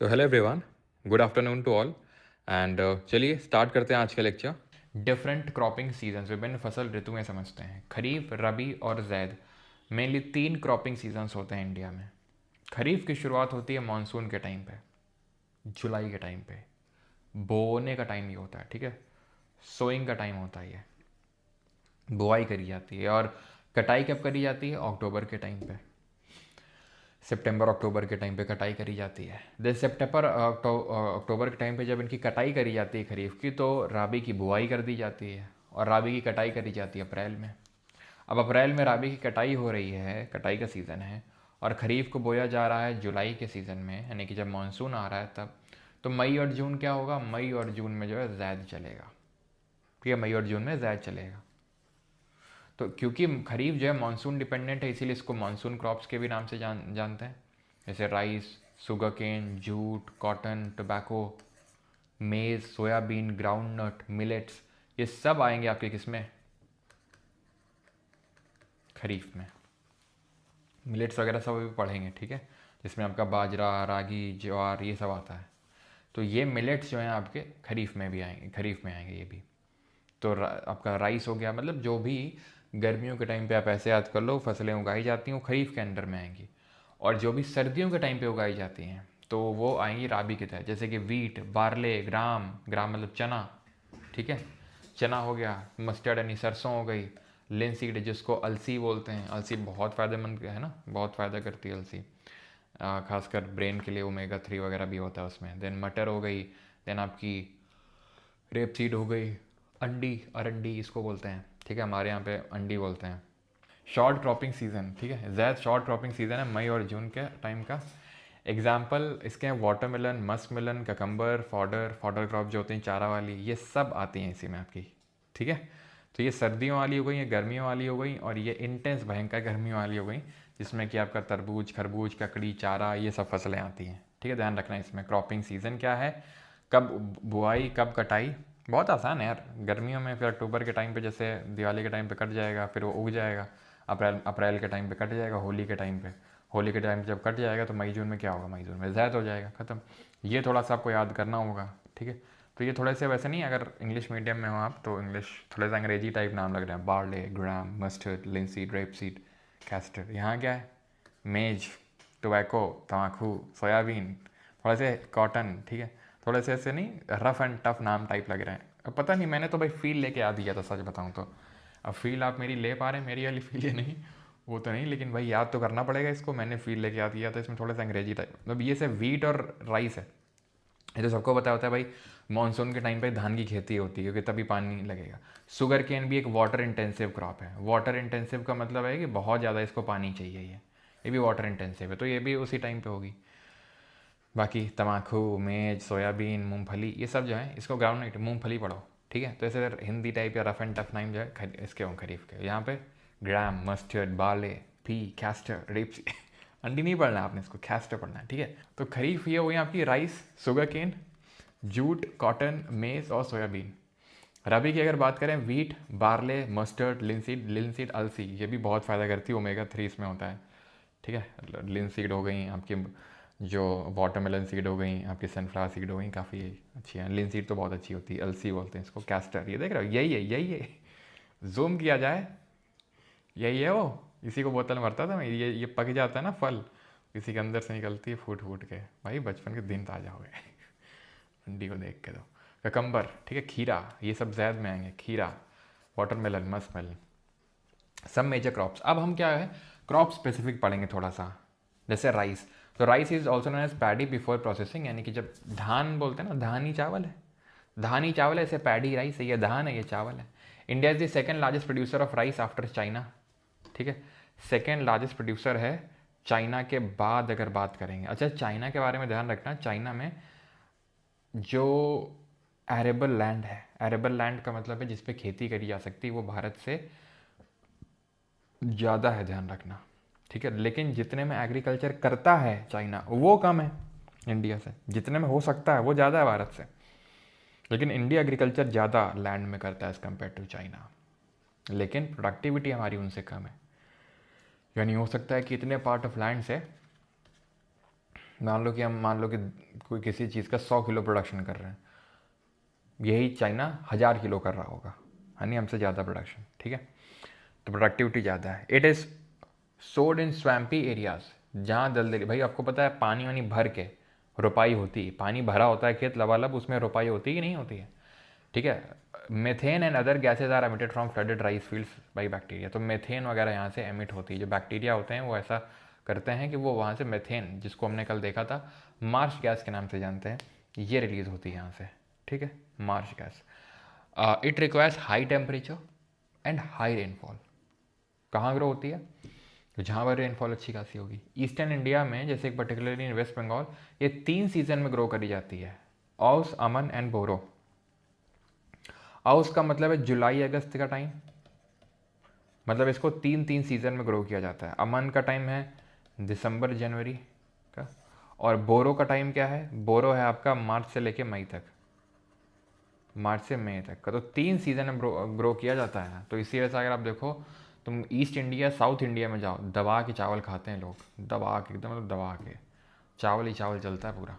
So hello everyone, good afternoon to all and चलिए start करते हैं आज का लेक्चर। डिफरेंट क्रॉपिंग सीजन्स, विभिन्न फसल ऋतुएं समझते हैं। खरीफ, रबी और जैद मेनली 3 क्रॉपिंग सीजन्स होते हैं इंडिया में। खरीफ की शुरुआत होती है मानसून के टाइम पे, जुलाई के टाइम पे। बोने का टाइम ये होता है, ठीक है। सोइंग का टाइम होता है, ये बुआई करी जाती है। और कटाई कब करी जाती है? अक्टूबर के टाइम पे, सितंबर अक्टूबर के टाइम पे कटाई करी जाती है। देन सितंबर अक्टूबर के टाइम पे जब इनकी कटाई करी जाती है खरीफ की, तो राबी की बुआई कर दी जाती है और राबी की कटाई करी जाती है अप्रैल में। अब अप्रैल में राबी की कटाई हो रही है, कटाई का सीज़न है, और ख़रीफ को बोया जा रहा है जुलाई के सीज़न में, यानी कि जब मानसून आ रहा है तब। तो मई और जून क्या होगा? मई और जून में जो है जैद चलेगा, ठीक है। मई और जून में जैद चलेगा। तो क्योंकि खरीफ जो है मानसून डिपेंडेंट है, इसीलिए इसको मानसून क्रॉप्स के भी नाम से जानते हैं। जैसे rice, sugar cane, jute, cotton, tobacco, maize, soybean, ground nut, millets, ये सब आएंगे आपके किसमें? खरीफ में। मिलेट्स वगैरह सब अभी पढ़ेंगे, ठीक है, जिसमें आपका बाजरा, रागी, ज्वार, ये सब आता है। तो ये मिलेट्स जो हैं आपके खरीफ में भी आएंगे, खरीफ में आएंगे ये भी। तो आपका राइस हो गया, मतलब जो भी गर्मियों के टाइम पे आप ऐसे याद कर लो फसलें उगाई जाती हैं वो खरीफ के अंडर में आएंगी। और जो भी सर्दियों के टाइम पे उगाई जाती हैं तो वो आएंगी राबी के तहत। जैसे कि वीट, बार्ले, ग्राम, ग्राम मतलब चना, ठीक है, चना हो गया। मस्टर्ड यानी सरसों हो गई। लिनसीड जिसको अलसी बोलते हैं, अलसी बहुत फ़ायदेमंद है ना, बहुत फ़ायदा करती है अलसी, खासकर ब्रेन के लिए। ओमेगा 3 वगैरह भी होता है उसमें। देन मटर हो गई। देन आपकी रेप सीड हो गई। अंडी, अरंडी इसको बोलते हैं, ठीक है, हमारे यहाँ पे अंडी बोलते हैं। शॉर्ट क्रॉपिंग सीज़न, ठीक है, ज़्यादा शॉर्ट क्रॉपिंग सीज़न है मई और जून के टाइम का। एग्जाम्पल इसके हैं watermelon, musk melon, cucumber, fodder, fodder crop जो होती हैं चारा वाली, ये सब आती हैं इसी में आपकी, ठीक है। तो ये सर्दियों वाली हो गई, ये गर्मियों वाली हो गई, और ये इंटेंस भयंकर गर्मियों वाली हो गई, जिसमें कि आपका तरबूज, खरबूज, ककड़ी, चारा, ये सब फसलें आती हैं, ठीक है। ध्यान रखना इसमें क्रॉपिंग सीज़न क्या है, कब बुआई, कब कटाई। बहुत आसान है यार। गर्मियों में फिर अक्टूबर के टाइम पे, जैसे दिवाली के टाइम पे कट जाएगा, फिर वो उग जाएगा। अप्रैल के टाइम पे कट जाएगा, होली के टाइम पे। होली के टाइम पे जब कट जाएगा तो मई जून में क्या होगा? मई जून में ज़ैद हो जाएगा, ख़त्म। ये थोड़ा सा आपको याद करना होगा, ठीक है। तो ये थोड़े से वैसे नहीं, अगर इंग्लिश मीडियम में हो आप तो इंग्लिश थोड़े से अंग्रेजी टाइप नाम लग रहे हैं। बार्ले, ग्राम, मस्टर्ड, लिनसीड, रेपसीड, कैस्टर। यहाँ क्या है? मेज, टोबैको, तम्बाकू, सोयाबीन, थोड़े से कॉटन, ठीक है। थोड़े से ऐसे नहीं, रफ एंड टफ नाम टाइप लग रहे हैं। अब पता नहीं, मैंने तो भाई फील लेके याद दिया था, सच बताऊँ तो। अब फील आप मेरी ले पा रहे हैं, मेरी वाली फील ये नहीं, वो तो नहीं, लेकिन भाई याद तो करना पड़ेगा इसको। मैंने फील लेके याद किया था, इसमें थोड़ा सा अंग्रेजी टाइप। मतलब ये से वीट और राइस है, ये तो सबको पता होता है भाई। मानसून के टाइम पे धान की खेती होती है क्योंकि तभी पानी लगेगा। शुगर केन भी एक वाटर इंटेंसिव क्रॉप है। वाटर इंटेंसिव का मतलब है कि बहुत ज़्यादा इसको पानी चाहिए। ये भी वाटर इंटेंसिव है, तो ये भी उसी टाइम पे होगी। बाकी तम्बाकू, मेज, सोयाबीन, मूंगफली, ये सब जो है इसको ग्राउंड नट, मूंगफली पढ़ो, ठीक है। तो ऐसे हिंदी टाइप या रफ एंड टफ नाम जो है इसके हों खरीफ के। यहाँ पे gram, mustard, barley, pea, castor, rapes अंडी नहीं पढ़ना आपने, इसको कैस्टर पढ़ना है, ठीक है। तो खरीफ ये हुई आपकी rice, sugar cane, jute, cotton, maize और सोयाबीन। रबी की अगर बात करें, wheat, barley, mustard, linseed, linseed अलसी, ये भी बहुत फ़ायदा करती है, ओमेगा 3 इसमें होता है, ठीक है। लिनसीड हो गई आपकी, जो वाटरमेलन सीड हो गई आपकी, सनफ्लावर सीड हो गई, काफ़ी अच्छी है। लिनसीड तो बहुत अच्छी होती है, अलसी बोलते हैं इसको, कैस्टर, ये देख रहे हो, यही है। जूम किया जाए, यही है वो। इसी को बोतल में भरता था मैं, ये पक जाता है ना फल, इसी के अंदर से निकलती है फूट फूट के। भाई बचपन के दिन ताज़ा हो गए अंडी को देख के। तो ककम्बर, ठीक है, खीरा, ये सब जैद में आएंगे। खीरा, वाटरमेलन, मस्कमेलन, सब मेजर क्रॉप्स। अब हम क्या है, क्रॉप स्पेसिफिक पढ़ेंगे थोड़ा सा। जैसे राइस, तो rice is also known as paddy before processing, यानी कि जब धान बोलते हैं ना, धान ही चावल है, धान ही चावल है, ऐसे पैडी राइस है, ये धान है, ये चावल है। India is the second largest producer of rice after China, ठीक है। सेकेंड लार्जेस्ट प्रोड्यूसर है चाइना के बाद, अगर बात करेंगे। अच्छा, चाइना के बारे में ध्यान रखना, चाइना में जो एरेबल लैंड है, एरेबल लैंड का मतलब है जिसपे खेती करी जा सकती है, वो भारत से ज़्यादा है, ध्यान रखना, ठीक है। लेकिन जितने में एग्रीकल्चर करता है चाइना, वो कम है इंडिया से। जितने में हो सकता है वो ज़्यादा है भारत से, लेकिन इंडिया एग्रीकल्चर ज़्यादा लैंड में करता है एज़ कम्पेयर टू चाइना, लेकिन प्रोडक्टिविटी हमारी उनसे कम है। यानी हो सकता है कि इतने पार्ट ऑफ लैंड से, मान लो कि कोई किसी चीज़ का 100 किलो प्रोडक्शन कर रहे हैं, यही चाइना 1000 किलो कर रहा होगा, यानी हमसे ज़्यादा प्रोडक्शन, ठीक है। तो प्रोडक्टिविटी ज़्यादा है। इट इज़ सोड इन स्वैम्पी एरियाज, जहाँ दलदली, भाई आपको पता है पानी वानी भर के रोपाई होती है, पानी भरा होता है खेत लबालब, उसमें रोपाई होती है कि नहीं होती है, ठीक है। Methane and other gases are emitted from flooded rice fields by bacteria. तो मेथेन वगैरह यहाँ से एमिट होती है, जो बैक्टीरिया होते हैं वो ऐसा करते हैं कि वो वहाँ से मेथेन, जिसको हमने कल देखा था मार्श गैस के नाम से जानते हैं, ये रिलीज होती है यहाँ से, ठीक है, Marsh gas. It requires high temperature and high rainfall. कहाँ ग्रो होती है? तो जहाँ पर रेनफॉल अच्छी खासी होगी। ईस्टर्न इंडिया में, जैसे पर्टिकुलरली इन वेस्ट बंगाल, ये 3 सीजन में ग्रो करी जाती है, औस, अमन एंड बोरो। औस का मतलब है जुलाई अगस्त का टाइम, मतलब इसको 3 सीजन में ग्रो किया जाता है। अमन का टाइम है दिसंबर जनवरी का, और बोरो का टाइम क्या है? बोरो है आपका मार्च से लेके मई तक, मार्च से मई तक का। तो 3 सीजन में ग्रो किया जाता है। तो इसी वजह से अगर आप देखो, तुम ईस्ट इंडिया साउथ इंडिया में जाओ, दबा के चावल खाते हैं लोग, दबा के एकदम, मतलब दबा के चावल ही चावल चलता है पूरा।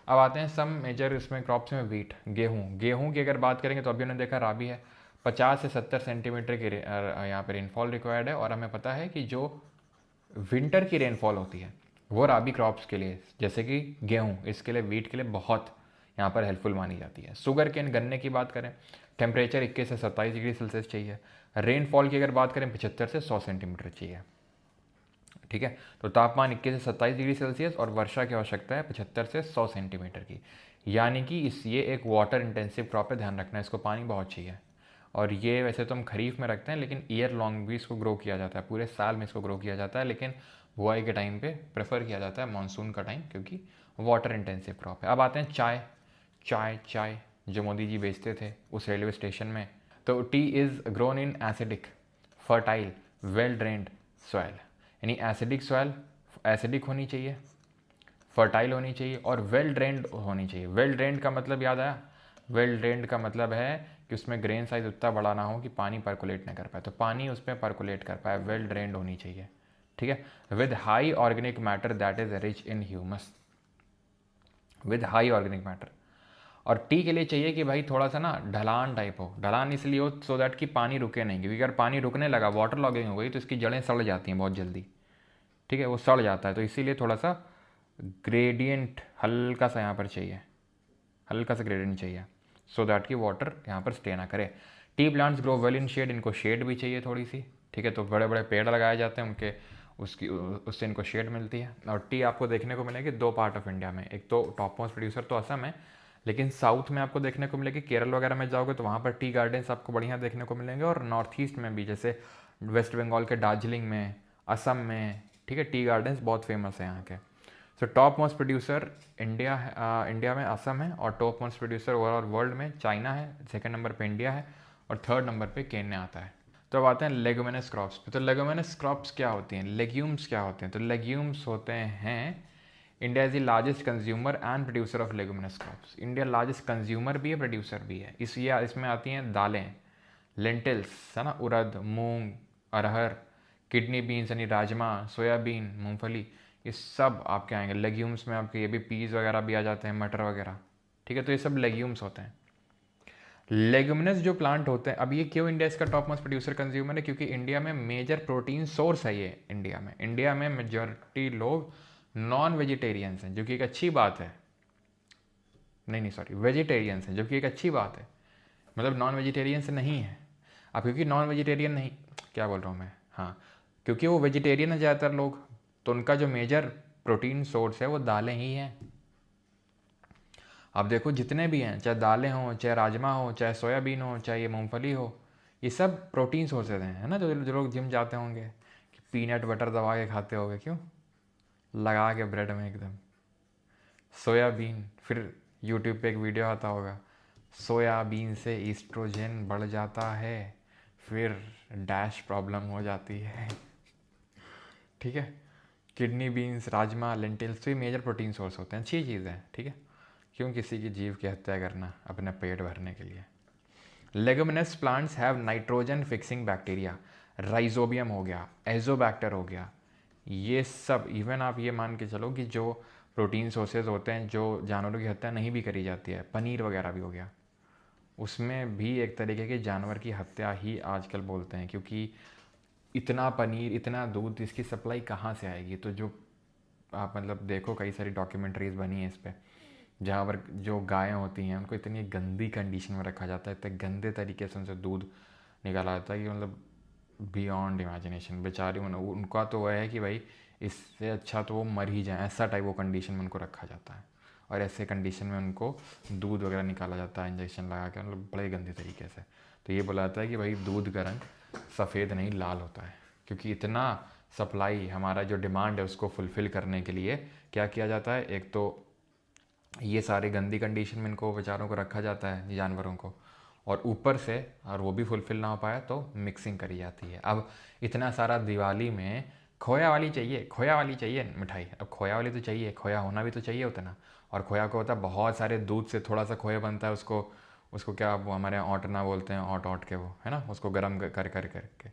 अब आते हैं सम मेजर इसमें क्रॉप्स में वीट, गेहूँ की अगर बात करेंगे तो अभी हमने देखा राबी है, 50 से 70 सेंटीमीटर की यहाँ पे रेनफॉल रिक्वायर्ड है। और हमें पता है कि जो विंटर की रेनफॉल होती है वो राबी क्रॉप्स के लिए, जैसे कि गेहूँ, इसके लिए, वीट के लिए बहुत यहाँ पर हेल्पफुल मानी जाती है। शुगर केन, गन्ने की बात करें, टेम्परेचर 21 से 27 डिग्री सेल्सियस चाहिए। रेनफॉल की अगर बात करें 75 से 100 सेंटीमीटर चाहिए, ठीक है। तो तापमान 21 से 27 डिग्री सेल्सियस और वर्षा की आवश्यकता है 75 से 100 सेंटीमीटर की। यानी कि ये एक वाटर इंटेंसिव क्रॉप है, ध्यान रखना है, इसको पानी बहुत चाहिए। और ये वैसे तो हम खरीफ में रखते हैं, लेकिन ईयर लॉन्ग भी इसको ग्रो किया जाता है, पूरे साल में इसको ग्रो किया जाता है, लेकिन बुआई के टाइम पे प्रेफर किया जाता है मानसून का टाइम, क्योंकि वाटर इंटेंसिव क्रॉप है। अब आते हैं चाय जो मोदी जी बेचते थे उस रेलवे स्टेशन में। तो T is grown in acidic, fertile, well drained soil, यानी एसिडिक सॉइल, एसिडिक होनी चाहिए, फर्टाइल होनी चाहिए और वेल ड्रेन्ड होनी चाहिए। वेल ड्रेन्ड का मतलब याद आया? वेल ड्रेन्ड का मतलब है कि उसमें ग्रेन साइज उतना बड़ा ना हो कि पानी परकुलेट ना कर पाए, तो पानी उसमें परकुलेट कर पाए, वेल ड्रेन्ड होनी चाहिए, ठीक है। With high organic matter that is rich in humus, with high organic matter. और टी के लिए चाहिए कि भाई थोड़ा सा ना ढलान टाइप हो, ढलान इसलिए हो सो दैट कि पानी रुके नहीं, क्योंकि अगर पानी रुकने लगा, वाटर लॉगिंग हो गई, तो इसकी जड़ें सड़ जाती हैं बहुत जल्दी, ठीक है, वो सड़ जाता है। तो इसीलिए थोड़ा सा ग्रेडियंट हल्का सा यहाँ पर चाहिए, हल्का सा ग्रेडियंट चाहिए, सो दैट कि वाटर यहाँ पर स्टे ना करे। Tea plants grow well in shade, इनको शेड भी चाहिए थोड़ी सी, ठीक है। तो बड़े बड़े पेड़ लगाए जाते हैं उनके, उससे इनको शेड मिलती है। और टी आपको देखने को मिलेगी 2 पार्ट ऑफ इंडिया में, एक तो टॉप मोस्ट प्रोड्यूसर तो असम है, लेकिन साउथ में आपको देखने को मिलेगी, केरल वगैरह में जाओगे तो वहाँ पर टी गार्डन्स आपको बढ़िया देखने को मिलेंगे। और नॉर्थ ईस्ट में भी, जैसे वेस्ट बंगाल के दार्जिलिंग में, असम में, ठीक है, टी गार्डन्स बहुत फेमस है यहाँ के। So top most producer India में असम है, और top most producer overall world में चाइना है, सेकंड नंबर पे इंडिया है, और थर्ड नंबर पे केन्या आता है। तो अब आते हैं लेगुमिनस क्रॉप्स पे। तो लेगुमिनस क्रॉप्स क्या होती हैं, लेग्यूम्स क्या होते हैं? तो लेग्यूम्स होते हैं, India is the largest consumer and producer of leguminous crops. India largest consumer भी है, प्रोड्यूसर भी है। इसमें आती हैं दालें, लेंटिल्स है ना, उड़द, मूंग, अरहर, किडनी बीन्स यानी राजमा, सोयाबीन, मूंगफली, ये सब आपके आएंगे लेग्यूम्स में। आपके ये भी पीस वगैरह भी आ जाते हैं, मटर वगैरह, ठीक है। तो ये सब लेग्यूम्स होते हैं। लेगुमिनस जो प्लांट होते हैं, अब ये क्यों इंडिया इसका टॉप मोस्ट प्रोड्यूसर कंज्यूमर है? क्योंकि इंडिया में मेजर प्रोटीन सोर्स है ये। इंडिया में मेजॉरिटी लोग नॉन वेजिटेरियंस हैं, जो कि एक अच्छी बात है। नहीं सॉरी, वेजिटेरियंस हैं, जो कि एक अच्छी बात है, मतलब नॉन वेजिटेरियंस नहीं है। अब क्योंकि नॉन वेजिटेरियन नहीं, क्या बोल रहा हूँ मैं, हाँ, क्योंकि वो वेजिटेरियन है ज़्यादातर लोग, तो उनका जो मेजर प्रोटीन सोर्स है वो दालें ही हैं। आप देखो जितने भी हैं, चाहे दालें हों, चाहे राजमा हो, चाहे सोयाबीन हो, चाहे ये मूंगफली हो, ये सब प्रोटीन सोर्सेज हैं, है ना। जो लोग जिम जाते होंगे कि पीनट बटर दबा के खाते होंगे, क्यों, लगा के ब्रेड में एकदम सोयाबीन। फिर यूट्यूब पे एक वीडियो आता होगा, सोयाबीन से ईस्ट्रोजन बढ़ जाता है, फिर डैश प्रॉब्लम हो जाती है, ठीक है। किडनी बीन्स, राजमा, लेंटिल्स, तो ये मेजर प्रोटीन सोर्स होते हैं, अच्छी चीज़ है, ठीक है। क्यों किसी की जीव की हत्या करना अपने पेट भरने के लिए। Leguminous plants have nitrogen fixing bacteria, rhizobium हो गया, एजोबैक्टर हो गया, ये सब। इवन आप ये मान के चलो कि जो प्रोटीन सोर्सेज होते हैं जो जानवरों की हत्या नहीं भी करी जाती है, पनीर वगैरह भी हो गया, उसमें भी एक तरीके की जानवर की हत्या ही आजकल बोलते हैं, क्योंकि इतना पनीर इतना दूध इसकी सप्लाई कहाँ से आएगी। तो जो आप मतलब देखो कई सारी डॉक्यूमेंट्रीज बनी है इस पर, जहाँ पर जो गायें होती हैं उनको इतनी गंदी कंडीशन में रखा जाता है, इतने गंदे तरीके से उनसे दूध निकाला जाता है कि मतलब बियॉन्ड इमेजिनेशन। बेचारी उनका तो वह है कि भाई इससे अच्छा तो वो मर ही जाए, ऐसा टाइप वो कंडीशन में उनको रखा जाता है, और ऐसे कंडीशन में उनको दूध वगैरह निकाला जाता है इंजेक्शन लगा के, मतलब बड़े गंदे तरीके से। तो ये बोला जाता है कि भाई दूध का रंग सफ़ेद नहीं लाल होता है, क्योंकि इतना सप्लाई हमारा जो डिमांड है उसको फुलफ़िल करने के लिए क्या किया जाता है, एक तो ये सारी गंदी कंडीशन में इनको बेचारों को रखा जाता है जानवरों को, और ऊपर से और वो भी फुलफ़िल ना हो पाया तो मिक्सिंग करी जाती है। अब इतना सारा दिवाली में खोया वाली चाहिए, खोया वाली चाहिए मिठाई, अब खोया वाली तो चाहिए, खोया होना भी तो चाहिए उतना, और खोया को होता है बहुत सारे दूध से थोड़ा सा खोया बनता है, उसको उसको क्या वो हमारे यहाँ औटना बोलते हैं, औट औट के वो है ना, उसको गर्म कर कर करके,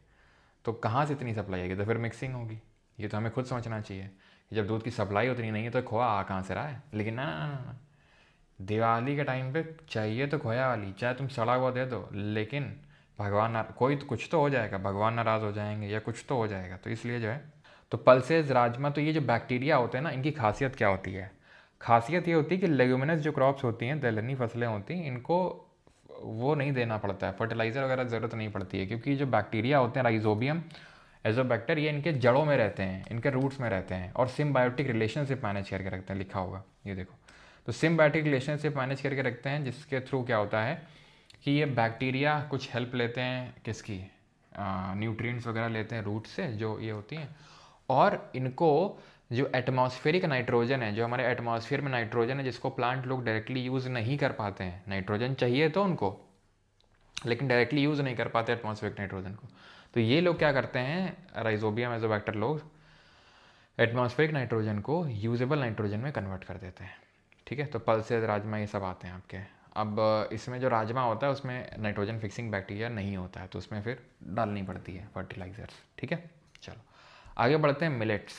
तो कहाँ से इतनी सप्लाई आएगी, तो फिर मिक्सिंग होगी। ये तो हमें खुद समझना चाहिए कि जब दूध की सप्लाई उतनी नहीं है तो खोया आ कहाँ से रहा है। लेकिन ना ना ना ना, दिवाली के टाइम पे चाहिए तो खोया वाली, चाहे तुम सड़ा हुआ दे दो, लेकिन कोई तो कुछ तो हो जाएगा, भगवान नाराज़ हो जाएंगे या कुछ तो हो जाएगा, तो इसलिए जो है। तो पल्सेस राजमा, तो ये जो बैक्टीरिया होते हैं ना, इनकी खासियत क्या होती है, खासियत ये होती है कि लेग्यूमिनस जो क्रॉप्स होती हैं, दलहनी फसलें होती हैं, इनको वो नहीं देना पड़ता है, फर्टिलाइज़र वगैरह ज़रूरत नहीं पड़ती है, क्योंकि जो बैक्टीरिया होते हैं राइजोबियम एजोबैक्टर, ये इनके जड़ों में रहते हैं, इनके रूट्स में रहते हैं, और सिम्बायोटिक रिलेशनशिप मैनेज करके रखते हैं, लिखा होगा ये देखो। तो सिम्बायोटिक रिलेशनशिप मैनेज करके रखते हैं, जिसके थ्रू क्या होता है कि ये बैक्टीरिया कुछ हेल्प लेते हैं किसकी, न्यूट्रिएंट्स वगैरह लेते हैं रूट से जो ये होती हैं, और इनको जो एटमॉस्फेरिक नाइट्रोजन है, जो हमारे एटमॉस्फेयर में नाइट्रोजन है जिसको प्लांट लोग डायरेक्टली यूज़ नहीं कर पाते हैं, नाइट्रोजन चाहिए तो उनको, लेकिन डायरेक्टली यूज़ नहीं कर पाते एटमॉस्फेरिक नाइट्रोजन को, तो ये लोग क्या करते हैं, राइजोबियम एजोबैक्टर लोग एटमॉस्फेरिक नाइट्रोजन को यूजेबल नाइट्रोजन में कन्वर्ट कर देते हैं। ठीक है, तो पल्सेस राजमा ये सब आते हैं आपके। अब इसमें जो राजमा होता है उसमें नाइट्रोजन फिक्सिंग बैक्टीरिया नहीं होता है, तो उसमें फिर डालनी पड़ती है फर्टिलाइजर्स। ठीक है, चलो आगे बढ़ते हैं। मिलेट्स,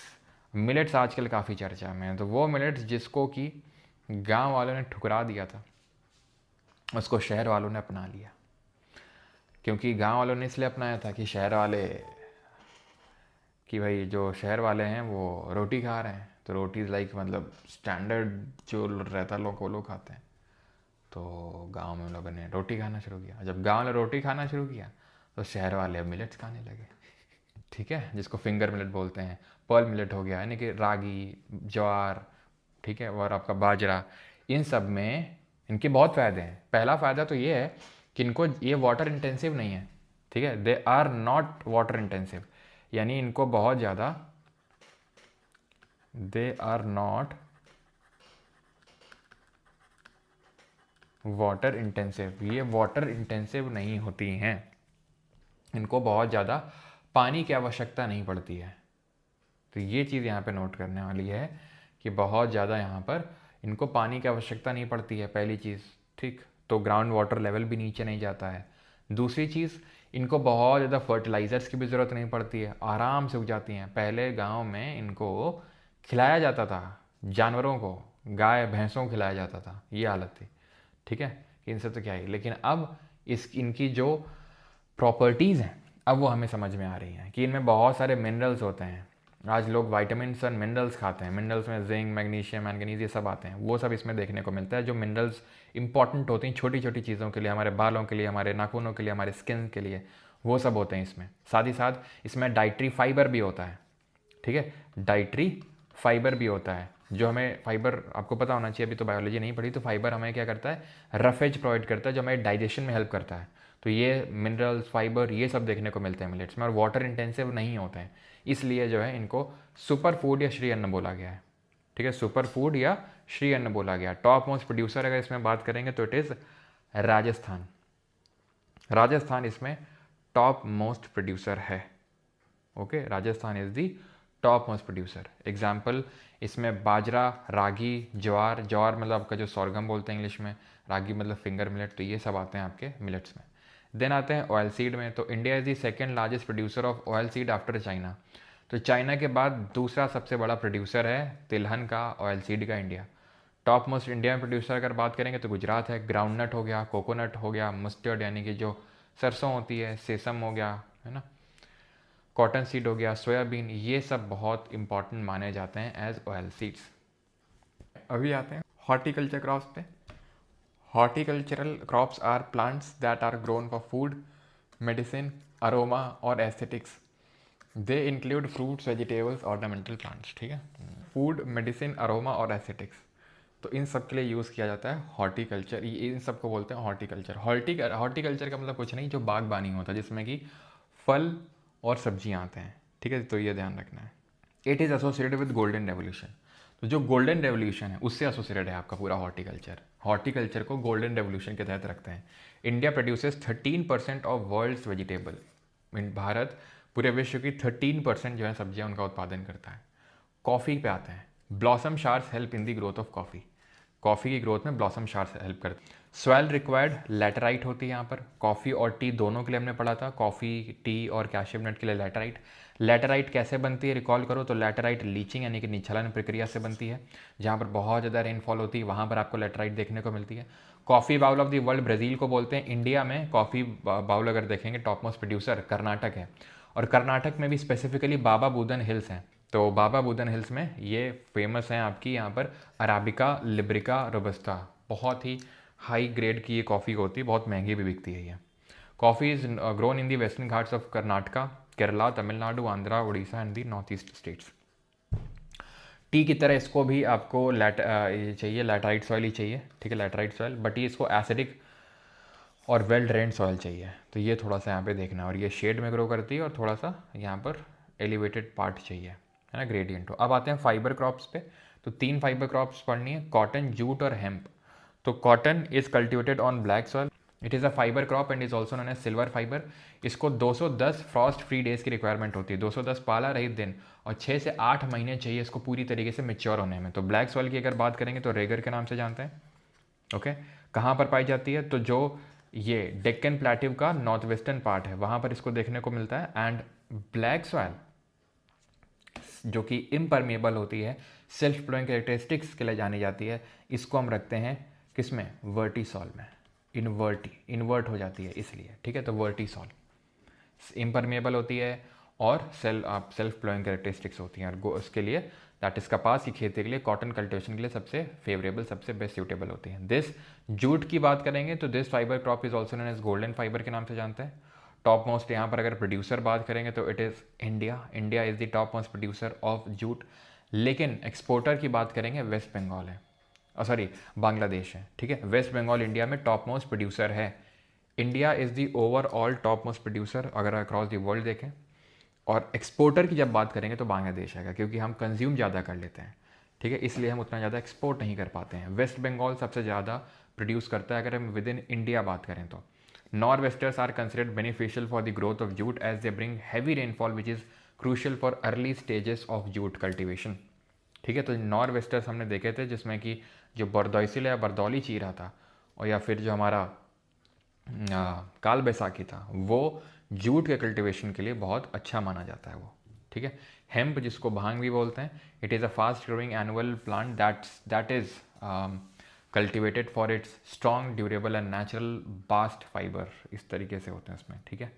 मिलेट्स आजकल काफ़ी चर्चा में है, तो वो मिलेट्स जिसको कि गांव वालों ने ठुकरा दिया था, उसको शहर वालों ने अपना लिया। क्योंकि गांव वालों ने इसलिए अपनाया था कि शहर वाले, कि भाई जो शहर वाले हैं वो रोटी खा रहे हैं, तो रोटी लाइक मतलब स्टैंडर्ड जो रहता लोग वो लोग खाते हैं, तो गांव में लोगों ने रोटी खाना शुरू किया। जब गांव ने रोटी खाना शुरू किया तो शहर वाले अब मिलेट्स खाने लगे। ठीक है, जिसको फिंगर मिलेट बोलते हैं, पर्ल मिलेट हो गया, यानी कि रागी, ज्वार, ठीक है, और आपका बाजरा, इन सब में इनके बहुत फ़ायदे हैं। पहला फ़ायदा तो ये है कि इनको ये वाटर इंटेंसिव नहीं है। ठीक है, they are not water intensive, यानी इनको बहुत ज़्यादा, they are not water intensive, ये वाटर इंटेंसिव नहीं होती हैं, इनको बहुत ज़्यादा पानी की आवश्यकता नहीं पड़ती है। तो ये चीज़ यहाँ पे नोट करने वाली है कि बहुत ज़्यादा यहाँ पर इनको पानी की आवश्यकता नहीं पड़ती है, पहली चीज़। ठीक, तो ग्राउंड वाटर लेवल भी नीचे नहीं जाता है। दूसरी चीज़, इनको बहुत ज़्यादा फर्टिलाइज़र्स की भी ज़रूरत नहीं पड़ती है, आराम से उग जाती हैं। पहले गांव में इनको खिलाया जाता था, जानवरों को, गाय भैंसों को खिलाया जाता था, ये हालत थी। ठीक है, इनसे तो क्या ही, लेकिन अब इनकी जो प्रॉपर्टीज़ हैं अब वो हमें समझ में आ रही हैं कि इनमें बहुत सारे मिनरल्स होते हैं। आज लोग वाइटामिन्स और मिनरल्स खाते हैं, मिनरल्स में जिंक, मैग्नीशियम, मैंगनीज, ये सब आते हैं, वो सब इसमें देखने को मिलता है। जो मिनरल्स इंपॉर्टेंट होती हैं छोटी छोटी चीज़ों के लिए, हमारे बालों के लिए, हमारे नाखूनों के लिए, हमारे स्किन के लिए, वो सब होते हैं इसमें। साथ ही साथ इसमें डाइट्री फाइबर भी होता है। ठीक है, डाइट्री फाइबर भी होता है, जो हमें फाइबर आपको पता होना चाहिए, अभी तो बायोलॉजी नहीं पढ़ी, तो फाइबर हमें क्या करता है, रफेज प्रोवाइड करता है, जो हमें डाइजेशन में हेल्प करता है। तो ये मिनरल्स, फाइबर, ये सब देखने को मिलते हैं मिलेट्स में, और वाटर इंटेंसिव नहीं होते हैं, इसलिए जो है इनको सुपर फूड या श्री अन्न बोला गया है। ठीक है, सुपर फूड या श्री अन्न बोला गया। टॉप मोस्ट प्रोड्यूसर अगर इसमें बात करेंगे तो इट इज़ राजस्थान। राजस्थान इसमें टॉप मोस्ट प्रोड्यूसर है। Okay, Rajasthan is the top most producer. Example इसमें बाजरा, रागी, ज्वार, ज्वार मतलब आपका जो सोरगम बोलते हैं इंग्लिश में, रागी मतलब फिंगर मिलेट, तो ये सब आते हैं आपके मिलेट्स में। देन आते हैं ऑयल सीड में, तो India is the second largest producer of oil seed after China. तो चाइना के बाद दूसरा सबसे बड़ा प्रोड्यूसर है तिलहन का, ऑयल सीड का, इंडिया। टॉप मोस्ट इंडिया में प्रोड्यूसर अगर बात करेंगे तो गुजरात है। ग्राउंडनट हो गया, कोकोनट हो गया, मस्टर्ड यानी कि जो सरसों होती है, सेसम हो गया, है ना, कॉटन सीड हो गया, सोयाबीन, ये सब बहुत इंपॉर्टेंट माने जाते हैं एज ऑयल सीड्स। अभी आते हैं हॉर्टिकल्चर क्रॉप्स पे। Horticultural crops are plants that are grown for food, medicine, aroma और aesthetics. They include fruits, vegetables, ornamental plants. ठीक है, फूड, मेडिसिन, अरोमा और एस्थेटिक्स, तो इन सब के लिए यूज़ किया जाता है हॉर्टिकल्चर। ये इन सब को बोलते हैं हॉर्टिकल्चर। हॉर्टिकल्चर का मतलब कुछ नहीं, जो बागबानी होता है जिसमें कि फल और सब्जियां आते हैं। ठीक है, तो ये ध्यान रखना है। It is associated with golden revolution. तो जो गोल्डन रेवोल्यूशन है उससे एसोसिएटेड है आपका पूरा हॉर्टिकल्चर। हॉर्टिकल्चर को गोल्डन रेवोल्यूशन के तहत रखते हैं। India produces 13% of world's vegetable. Bharat पूरे विश्व की 13% जो है सब्जियां उनका उत्पादन करता है। कॉफ़ी पे आते हैं। Blossom शार्स help in the growth of coffee. Coffee की ग्रोथ में ब्लॉसम शार्स हेल्प करते हैं। सॉइल रिक्वायर्ड लैटेराइट होती है यहाँ पर। कॉफ़ी और टी दोनों के लिए हमने पढ़ा था, कॉफ़ी, टी और कैशियम नट के लिए लैटेराइट। लैटेराइट कैसे बनती है रिकॉल करो तो लैटेराइट लीचिंग यानी कि निच्छलन प्रक्रिया से बनती है। जहाँ पर बहुत ज़्यादा रेनफॉल होती है वहाँ पर आपको लैटेराइट देखने को मिलती है। Coffee bowl of the world Brazil को बोलते हैं। इंडिया में कॉफ़ी बाउल अगर देखेंगे टॉप मोस्ट प्रोड्यूसर कर्नाटक है, और कर्नाटक में भी स्पेसिफिकली बाबा बुदन हिल्स हैं। तो बाबा बुदन हिल्स में ये फेमस हैं आपकी यहाँ पर अराबिका, लिब्रिका, रोबस्टा। बहुत ही हाई ग्रेड की ये कॉफ़ी होती है, बहुत महंगी भी बिकती है ये। Coffee is grown in the western Ghats of Karnataka, Kerala, Tamil Nadu, Andhra, Orissa and the north east states. T की तरह इसको भी आपको ये चाहिए, लैटराइट सॉइल ही चाहिए। ठीक है, लैटराइट सॉइल, बट ये इसको एसिडिक और वेल ड्रेन्ड सॉइल चाहिए। तो ये थोड़ा सा यहाँ पे देखना, और ये शेड में ग्रो करती है और थोड़ा सा यहाँ पर एलिवेटेड पार्ट चाहिए, है ना, ग्रेडियंट हो। अब आते हैं फाइबर क्रॉप्स पे। तो 3 फाइबर क्रॉप्स पढ़नी है, कॉटन, जूट और हेम्प। तो cotton is cultivated on black soil. It is a fibre crop and is also known as silver fibre. इसको 210 फ्रॉस्ट फ्री डेज की रिक्वायरमेंट होती है, 210 पाला रहित दिन, और 6 से 8 महीने चाहिए इसको पूरी तरीके से मेच्योर होने में। तो ब्लैक सॉइल की अगर बात करेंगे तो रेगर के नाम से जानते हैं। ओके, कहाँ पर पाई जाती है? तो जो ये डेक्कन प्लेट्यू का नॉर्थ वेस्टर्न पार्ट है वहाँ पर इसको देखने को मिलता है। एंड ब्लैक सॉइल जो कि इम्परमेबल होती है, सेल्फ फ्लोइंग कैरेक्टरिस्टिक्स के लिए जानी जाती है, इसको हम रखते हैं किसमें? वर्टिसॉल में। इन्वर्ट हो जाती है इसलिए। ठीक है, तो वर्टिसॉल इम्परमेबल होती है और सेल्फ फ्लोइंग कैरेक्टरिस्टिक्स होती हैं, और उसके लिए दैट इज कपास की खेती के लिए, कॉटन कल्टिवेशन के लिए सबसे फेवरेबल, सबसे बेस्ट सूटेबल होती है। दिस जूट की बात करेंगे तो this fibre crop is also known as golden fibre के नाम से जानते हैं। टॉप मोस्ट यहाँ पर अगर प्रोड्यूसर बात करेंगे तो it is India. India is the top most producer of jute. लेकिन एक्सपोर्टर की बात करेंगे वेस्ट बंगाल है, सॉरी बांग्लादेश है। ठीक है, वेस्ट बंगाल इंडिया में टॉप मोस्ट प्रोड्यूसर है। India is the overall top most producer अगर अक्रॉस दी वर्ल्ड देखें। और एक्सपोर्टर की जब बात करेंगे तो बांग्लादेश आएगा, क्योंकि हम कंज्यूम ज़्यादा कर लेते हैं। ठीक है, इसलिए हम उतना ज़्यादा एक्सपोर्ट नहीं कर पाते हैं। वेस्ट बंगाल सबसे ज़्यादा प्रोड्यूस करता है अगर हम विद इन इंडिया बात करें तो। Norwesters are considered beneficial for the growth of jute as they bring heavy rainfall which is crucial for early stages of jute cultivation. ठीक है, तो नॉर्वेस्टर्स हमने देखे थे जिसमें कि जो बरदौसिल या बरदौली चीरा था, और या फिर जो हमारा काल बैसाखी था, वो जूट के कल्टिवेशन के लिए बहुत अच्छा माना जाता है वो। ठीक है, हेम्प जिसको भांग भी बोलते हैं, it is a fast growing annual plant that is cultivated for its strong, durable and natural bast fibre, इस तरीके से होते हैं उसमें। ठीक है,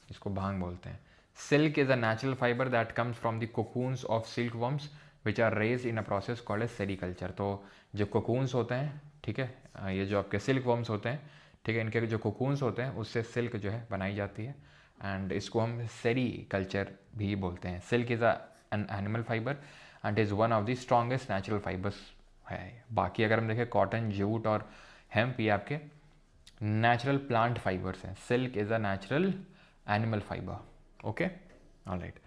इसको भांग बोलते हैं। Silk is a natural fibre that comes from the cocoons of silk worms which are raise in a process called as sericulture. तो जो कोकून्स होते हैं, ठीक है, ये जो आपके सिल्क वर्म्स होते हैं, ठीक है, इनके जो कोकून्स होते हैं उससे सिल्क जो है बनाई जाती है, एंड इसको हम सेरीकल्चर भी बोलते हैं। Silk is an animal fibre and is one of the strongest natural fibres है। बाकी अगर हम देखें कॉटन, जूट और हेम्प, ये आपके नेचुरल प्लांट फाइबर्स हैं। Silk is a natural animal fibre. Okay, alright.